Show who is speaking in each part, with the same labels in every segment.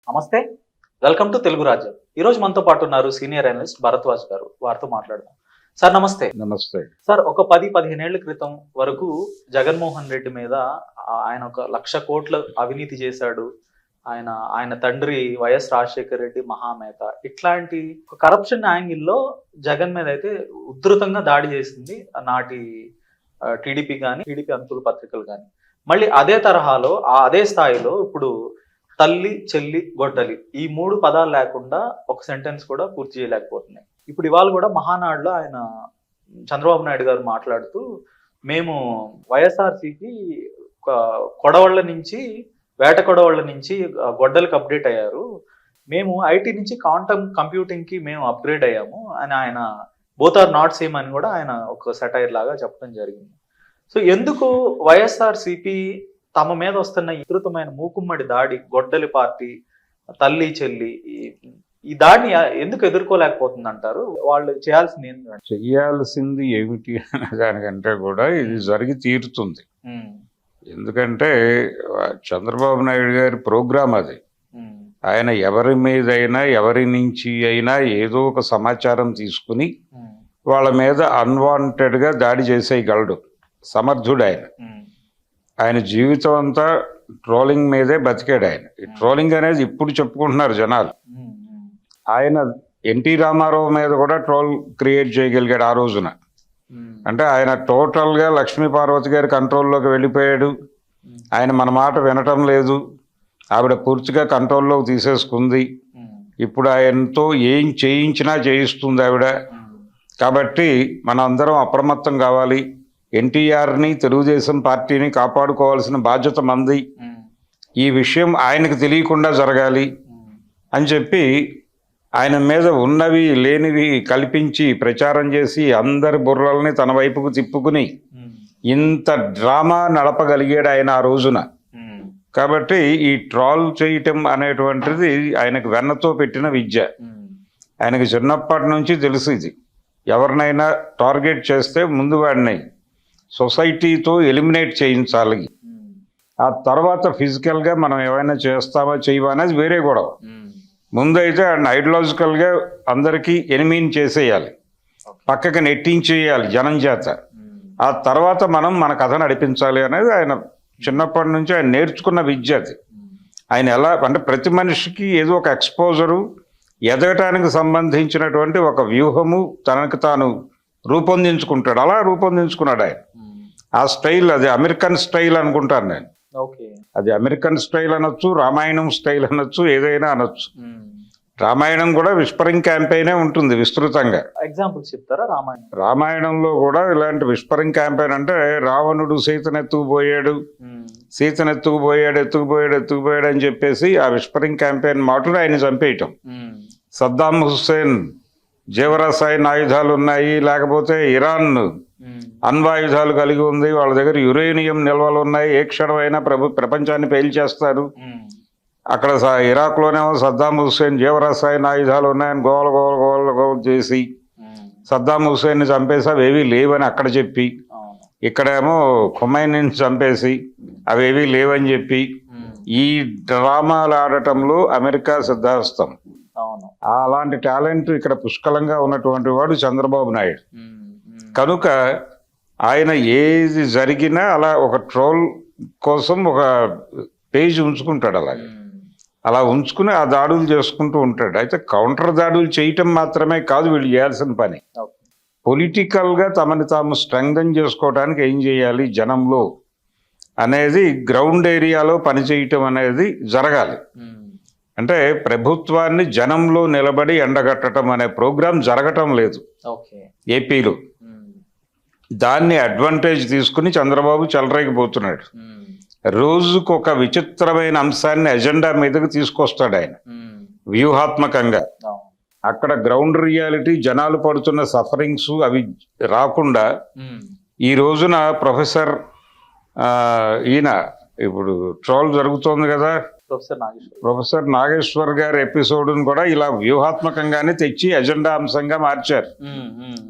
Speaker 1: నమస్తే, welcome to Telugu రాజ్యం. ఈరోజు మనతో పాటు ఉన్నారు సీనియర్ అనలిస్ట్ భరద్వాజ్ గారు. వారితో మాట్లాడదాం. సార్ నమస్తే.
Speaker 2: నమస్తే
Speaker 1: సార్, ఒక 10-15 ఏళ్ల క్రితం వరకు జగన్మోహన్ రెడ్డి మీద ఆయన 1,00,000 కోట్ల అవినీతి చేశాడు, ఆయన తండ్రి వైఎస్ రాజశేఖర రెడ్డి మహామేత, ఇట్లాంటి కరప్షన్ యాంగిల్లో జగన్ మీద అయితే ఉధృతంగా దాడి చేసింది నాటి టీడీపీ కానీ టీడీపీ అనుకూల పత్రికలు కానీ. మళ్ళీ అదే తరహాలో అదే స్థాయిలో ఇప్పుడు తల్లి చెల్లి గొడ్డలి ఈ 3 పదాలు లేకుండా ఒక సెంటెన్స్ కూడా పూర్తి చేయలేకపోతున్నాయి. ఇప్పుడు ఇవాళ కూడా మహానాడులో ఆయన చంద్రబాబు నాయుడు గారు మాట్లాడుతూ, మేము వైఎస్ఆర్సీకి కొడవళ్ళ నుంచి వేట కొడవళ్ళ నుంచి గొడ్డలికి అప్డేట్ అయ్యారు, మేము ఐటీ నుంచి క్వాంటమ్ కంప్యూటింగ్ కి మేము అప్గ్రేడ్ అయ్యాము అని ఆయన బోత్ ఆర్ నాట్ సేమ్ అని కూడా ఆయన ఒక సెటైర్ లాగా చెప్పడం జరిగింది. సో ఎందుకు వైఎస్ఆర్సీపీ తమ మీద వస్తున్న విస్తృతమైన మూకుమ్మడి దాడి, గొడ్డలి పార్టీ, తల్లి చెల్లి, ఈ దాడిని ఎందుకు ఎదుర్కోలేకపోతుంది అంటారు? వాళ్ళు చేయాల్సింది ఏంటంటే,
Speaker 2: చెయ్యాల్సింది ఏమిటి అనే దానికంటే కూడా ఇది జరిగి తీరుతుంది. ఎందుకంటే చంద్రబాబు నాయుడు గారి ప్రోగ్రాం అది. ఆయన ఎవరి మీదైనా ఎవరి నుంచి అయినా ఏదో ఒక సమాచారం తీసుకుని వాళ్ళ మీద అన్వాంటెడ్గా దాడి చేసేయగలడు, సమర్థుడు ఆయన. ఆయన జీవితం అంతా ట్రోలింగ్ మీదే బతికాడు ఆయన. ఈ ట్రోలింగ్ అనేది ఇప్పుడు చెప్పుకుంటున్నారు జనాలు. ఆయన ఎన్టీ రామారావు మీద కూడా ట్రోల్ క్రియేట్ చేయగలిగాడు ఆ రోజున. అంటే ఆయన టోటల్గా లక్ష్మీ పార్వతి గారి కంట్రోల్లోకి వెళ్ళిపోయాడు. ఆయన మన మాట వినటం లేదు, ఆవిడ పూర్తిగా కంట్రోల్లోకి తీసేసుకుంది. ఇప్పుడు ఆయనతో ఏం చేయించినా చేయిస్తుంది ఆవిడ. కాబట్టి మన అందరం అప్రమత్తం కావాలి, ఎన్టీఆర్ని తెలుగుదేశం పార్టీని కాపాడుకోవాల్సిన బాధ్యత మంది, ఈ విషయం ఆయనకు తెలియకుండా జరగాలి అని చెప్పి ఆయన మీద ఉన్నవి లేనివి కల్పించి ప్రచారం చేసి అందరి బుర్రల్ని తన వైపుకు తిప్పుకుని ఇంత డ్రామా నడపగలిగాడు ఆయన ఆ రోజున. కాబట్టి ఈ ట్రాల్ చేయటం అనేటువంటిది ఆయనకు వెన్నతో పెట్టిన విద్య. ఆయనకు చిన్నప్పటి నుంచి తెలుసు ఇది. ఎవరినైనా టార్గెట్ చేస్తే ముందు వాడిని సొసైటీతో ఎలిమినేట్ చేయించాలి, ఆ తర్వాత ఫిజికల్గా మనం ఏమైనా చేస్తామా చేయవా అనేది వేరే గొడవ. ముందైతే ఆయన ఐడియాలజికల్గా అందరికీ ఎనిమీని చేసేయాలి, పక్కకి నెట్టించేయాలి జనం చేత. ఆ తర్వాత మనం మన కథ నడిపించాలి అనేది ఆయన చిన్నప్పటి నుంచి ఆయన నేర్చుకున్న విద్య అది. ఆయన ఎలా అంటే ప్రతి మనిషికి ఏదో ఒక ఎక్స్పోజరు, ఎదగటానికి సంబంధించినటువంటి ఒక వ్యూహము తనకు తాను రూపొందించుకుంటాడు. అలా రూపొందించుకున్నాడు ఆయన. ఆ స్టైల్ అది అమెరికన్ స్టైల్ అనుకుంటాను నేను. అది అమెరికన్ స్టైల్ అనొచ్చు, రామాయణం స్టైల్ అనొచ్చు, ఏదైనా అనొచ్చు. రామాయణం కూడా విస్పరింగ్ క్యాంపెయినే ఉంటుంది విస్తృతంగా.
Speaker 1: ఎగ్జాంపుల్స్ చెప్తారా?
Speaker 2: రామాయణంలో కూడా ఇలాంటి విస్పరింగ్ క్యాంపెయిన్ అంటే రావణుడు సీతనెత్తుకుపోయాడు అని చెప్పేసి ఆ విస్పరింగ్ క్యాంపెయిన్ మాటలు ఆయన చంపేయటం. సద్దాం హుస్సేన్ జీవరసాయన ఆయుధాలు ఉన్నాయి, లేకపోతే ఇరాన్ అణ్వాయుధాలు కలిగి ఉంది, వాళ్ళ దగ్గర యురేనియం నిల్వలు ఉన్నాయి, ఏ క్షణమైనా ప్రపంచాన్ని పేల్చేస్తారు. అక్కడ ఇరాక్లోనేమో సద్దాం హుస్సేన్ జీవరసాయన ఆయుధాలు ఉన్నాయని గోల చేసి సద్దాం హుస్సేన్ని చంపేసి అవేవీ లేవని అక్కడ చెప్పి, ఇక్కడేమో ఖుమైనీని చంపేసి అవేవీ లేవని చెప్పి ఈ డ్రామాలు ఆడటంలో అమెరికా సిద్ధాస్తం. అలాంటి టాలెంట్ ఇక్కడ పుష్కలంగా ఉన్నటువంటి వాడు చంద్రబాబు నాయుడు. కనుక ఆయన ఏది జరిగినా అలా ఒక ట్రోల్ కోసం ఒక పేజ్ ఉంచుకుంటాడు. అలా ఉంచుకుని ఆ దాడులు చేసుకుంటూ ఉంటాడు. అయితే కౌంటర్ దాడులు చేయటం మాత్రమే కాదు వీళ్ళు చేయాల్సిన పని. పొలిటికల్గా తమని తాము స్ట్రెంగ్థన్ చేసుకోవడానికి ఏం చేయాలి జనంలో అనేది, గ్రౌండ్ ఏరియాలో పనిచేయటం అనేది జరగాలి. అంటే ప్రభుత్వాన్ని జనంలో నిలబడి ఎండగట్టడం అనే ప్రోగ్రాం జరగటం లేదు ఏపీలో. దాన్ని అడ్వాంటేజ్ తీసుకుని చంద్రబాబు చెలరేగిపోతున్నాడు. రోజుకు ఒక విచిత్రమైన అంశాన్ని ఎజెండా మీదకి తీసుకొస్తాడు ఆయన వ్యూహాత్మకంగా. అక్కడ గ్రౌండ్ రియాలిటీ, జనాలు పడుతున్న సఫరింగ్స్ అవి రాకుండా ఈ రోజున ఈయన ఇప్పుడు ట్రోల్ జరుగుతోంది కదా, ప్రొఫెసర్ నాగేశ్వర్ గారి ఎపిసోడ్ను కూడా ఇలా వ్యూహాత్మకంగానే తెచ్చి ఎజెండా అంశంగా మార్చారు.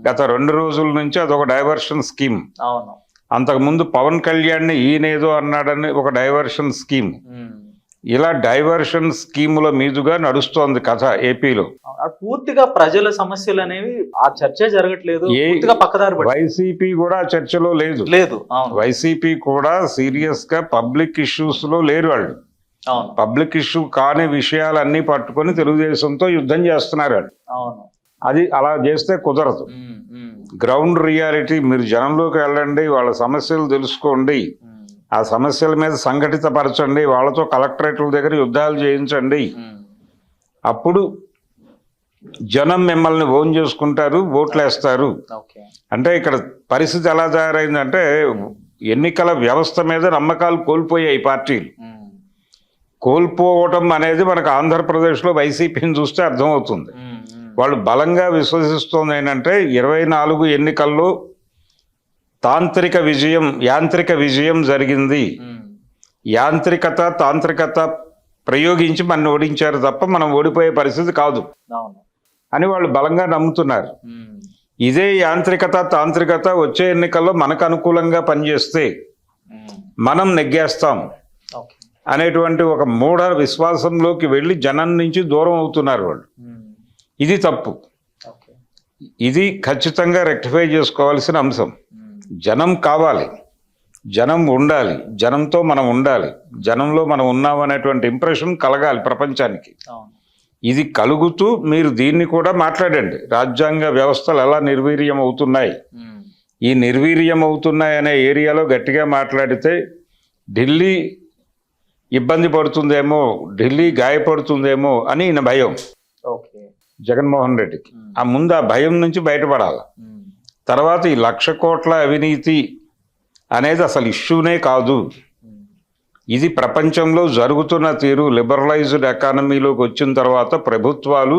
Speaker 2: గత 2 రోజుల నుంచి అదొక డైవర్షన్ స్కీమ్. అంతకుముందు పవన్ కళ్యాణ్ని ఈయనేదో అన్నాడని ఒక డైవర్షన్ స్కీమ్. ఇలా డైవర్షన్ స్కీముల మీదుగా నడుస్తోంది కథ ఏపీలో.
Speaker 1: పూర్తిగా ప్రజల సమస్యలు అనేవి ఆ చర్చ జరగట్లేదు, పూర్తిగా పక్కదారి పట్టింది.
Speaker 2: వైసీపీ కూడా ఆ చర్చలో లేదు.
Speaker 1: అవును.
Speaker 2: వైసీపీ కూడా సీరియస్ గా పబ్లిక్ ఇష్యూస్ లో లేరు వాళ్ళు.
Speaker 1: అవును.
Speaker 2: పబ్లిక్ ఇష్యూ కాని విషయాలన్నీ పట్టుకొని తెలుగుదేశంతో యుద్ధం చేస్తున్నారు వాళ్ళు.
Speaker 1: అవును.
Speaker 2: అది అలా చేస్తే కుదరదు. గ్రౌండ్ రియాలిటీ, మీరు జనంలోకి వెళ్ళండి, వాళ్ళ సమస్యలు తెలుసుకోండి, ఆ సమస్యల మీద సంఘటితపరచండి, వాళ్ళతో కలెక్టరేట్ల దగ్గర యుద్ధాలు చేయించండి. అప్పుడు జనం మిమ్మల్ని ఓన్ చేసుకుంటారు, ఓట్లు వేస్తారు. అంటే ఇక్కడ పరిస్థితి ఎలా తయారైందంటే ఎన్నికల వ్యవస్థ మీద నమ్మకాలు కోల్పోయాయి పార్టీలు. కోల్పోవటం అనేది మనకు ఆంధ్రప్రదేశ్లో వైసీపీని చూస్తే అర్థమవుతుంది. వాళ్ళు బలంగా విశ్వసిస్తోంది ఏంటంటే 24 ఎన్నికల్లో యాంత్రిక విజయం జరిగింది, తాంత్రికత ప్రయోగించి మన ఓడించారు తప్ప మనం ఓడిపోయే పరిస్థితి కాదు అని వాళ్ళు బలంగా నమ్ముతున్నారు. ఇదే తాంత్రికత వచ్చే ఎన్నికల్లో మనకు అనుకూలంగా పనిచేస్తే మనం నెగ్గేస్తాం అనేటువంటి ఒక మూఢ విశ్వాసంలోకి వెళ్ళి జనం నుంచి దూరం అవుతున్నారు వాళ్ళు. ఇది తప్పు. ఇది ఖచ్చితంగా రెక్టిఫై చేసుకోవాల్సిన అంశం. జనం కావాలి, జనం ఉండాలి, జనంతో మనం ఉండాలి, జనంలో మనం ఉన్నామనేటువంటి ఇంప్రెషన్ కలగాలి ప్రపంచానికి. ఇది కలుగుతూ మీరు దీన్ని కూడా మాట్లాడండి. రాజ్యాంగ వ్యవస్థలు ఎలా నిర్వీర్యం అవుతున్నాయి, ఈ నిర్వీర్యం అవుతున్నాయి అనే ఏరియాలో గట్టిగా మాట్లాడితే ఢిల్లీ ఇబ్బంది పడుతుందేమో, ఢిల్లీ గాయపడుతుందేమో అని ఈయన భయం జగన్మోహన్ రెడ్డికి. ఆ ముందు ఆ భయం నుంచి బయటపడాలి. తర్వాత ఈ 1,00,000 కోట్ల అవినీతి అనేది అసలు ఇష్యూనే కాదు. ఇది ప్రపంచంలో జరుగుతున్న తీరు. లిబరలైజ్డ్ ఎకానమీలోకి వచ్చిన తర్వాత ప్రభుత్వాలు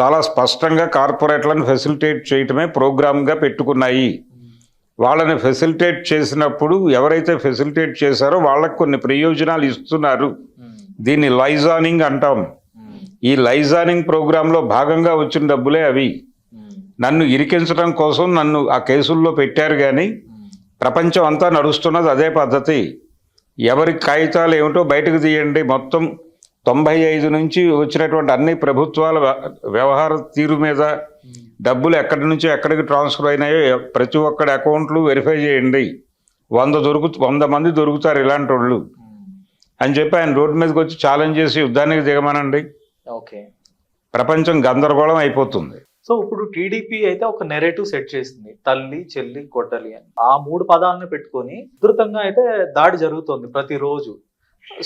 Speaker 2: చాలా స్పష్టంగా కార్పొరేట్లను ఫెసిలిటేట్ చేయటమే ప్రోగ్రామ్గా పెట్టుకున్నాయి. వాళ్ళని ఫెసిలిటేట్ చేసినప్పుడు ఎవరైతే ఫెసిలిటేట్ చేశారో వాళ్ళకు కొన్ని ప్రయోజనాలు ఇస్తున్నారు. దీన్ని లైజానింగ్ అంటాం. ఈ లైజానింగ్ ప్రోగ్రాంలో భాగంగా వచ్చిన డబ్బులే అవి. నన్ను ఇరికించడం కోసం నన్ను ఆ కేసుల్లో పెట్టారు, కానీ ప్రపంచం అంతా నడుస్తున్నది అదే పద్ధతి. ఎవరి కాగితాలు ఏమిటో బయటకు తీయండి. మొత్తం 95 నుంచి వచ్చినటువంటి అన్ని ప్రభుత్వాల వ్యవహార తీరు మీద డబ్బులు ఎక్కడి నుంచి ఎక్కడికి ట్రాన్స్ఫర్ అయినాయో ప్రతి ఒక్కడి అకౌంట్లు వెరిఫై చేయండి. 100 మంది దొరుకుతారు ఇలాంటి వాళ్ళు అని చెప్పి ఆయన రోడ్డు మీదకి వచ్చి ఛాలెంజ్ చేసి యుద్ధానికి దిగమనండి. ప్రపంచం గందరగోళం అయిపోతుంది.
Speaker 1: సో ఇప్పుడు టీడీపీ అయితే ఒక నెరేటివ్ సెట్ చేసింది, తల్లి చెల్లి కొట్టలి అని. ఆ 3 పదాలను పెట్టుకొని ఉధృతంగా అయితే దాడి జరుగుతుంది ప్రతిరోజు.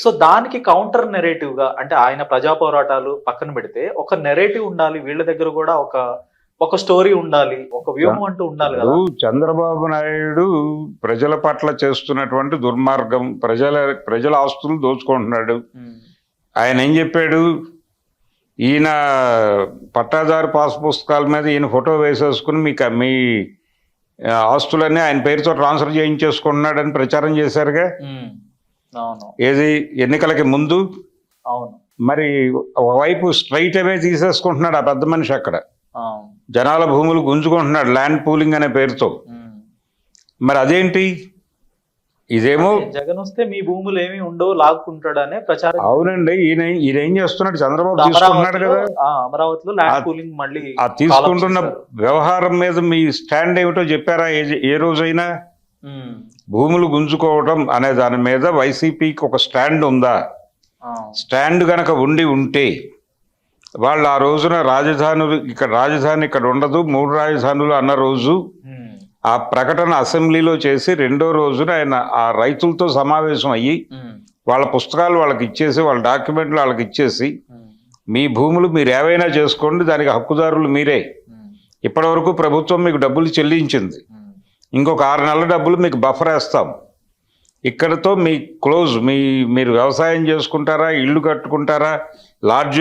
Speaker 1: సో దానికి కౌంటర్ నెరేటివ్ గా, అంటే ఆయన ప్రజా పోరాటాలు పక్కన పెడితే ఒక నెరేటివ్ ఉండాలి, వీళ్ళ దగ్గర కూడా ఒక స్టోరీ ఉండాలి, ఒక వ్యూహం అంటూ ఉండాలి కదా.
Speaker 2: చంద్రబాబు నాయుడు ప్రజల పట్ల చేస్తున్నటువంటి దుర్మార్గం, ప్రజల ఆస్తులు దోచుకుంటున్నాడు. ఆయన ఏం చెప్పాడు, ఈయన పట్టాదారు పాస్ పుస్తకాల మీద ఈయన ఫోటో వేసేసుకుని మీ ఆస్తులన్నీ ఆయన పేరుతో ట్రాన్స్ఫర్ చేయించేసుకుంటున్నాడని ప్రచారం చేశారుగా. ఏది ఎన్నికలకి ముందు. మరి ఒకవైపు స్ట్రైట్ అవే తీసేసుకుంటున్నాడు ఆ పెద్ద మనిషి. అక్కడ జనాల భూములు గుంజుకుంటున్నాడు ల్యాండ్ పూలింగ్ అనే పేరుతో. మరి అదేంటి, ఇదేమో
Speaker 1: జగన్ వస్తే మీ భూములు ఏమి ఉండవు లాక్కుంటాడనే ప్రచారం.
Speaker 2: అవునండి, ఈయన ఏం చేస్తున్నాడు, చంద్రబాబు తీసుకుంటున్నాడు కదా
Speaker 1: అమరావతిలో ల్యాండ్ పూలింగ్. మళ్ళీ
Speaker 2: ఆ తీసుకుంటున్న వ్యవహారం మీద మీ స్టాండ్ ఏమిటో చెప్పారా ఏ రోజైనా? భూములు గుంజుకోవడం అనే దాని మీద వైసీపీకి ఒక స్టాండ్ ఉందా? స్టాండ్ గనక ఉంటే వాళ్ళు ఆ రోజున రాజధాని ఇక్కడ ఉండదు, 3 రాజధానులు అన్న రోజు ఆ ప్రకటన అసెంబ్లీలో చేసి 2వ రోజున ఆయన ఆ రైతులతో సమావేశం అయ్యి వాళ్ళ పుస్తకాలు వాళ్ళకి ఇచ్చేసి, వాళ్ళ డాక్యుమెంట్లు వాళ్ళకి ఇచ్చేసి, మీ భూములు మీరు ఏవైనా చేసుకోండి, దానికి హక్కుదారులు మీరే, ఇప్పటి వరకు ప్రభుత్వం మీకు డబ్బులు చెల్లించింది, ఇంకొక 6 నెలల డబ్బులు మీకు బఫర్ వేస్తాం, ఇక్కడతో మీ క్లోజ్, మీరు వ్యవసాయం చేసుకుంటారా, ఇల్లు కట్టుకుంటారా, లాడ్జ్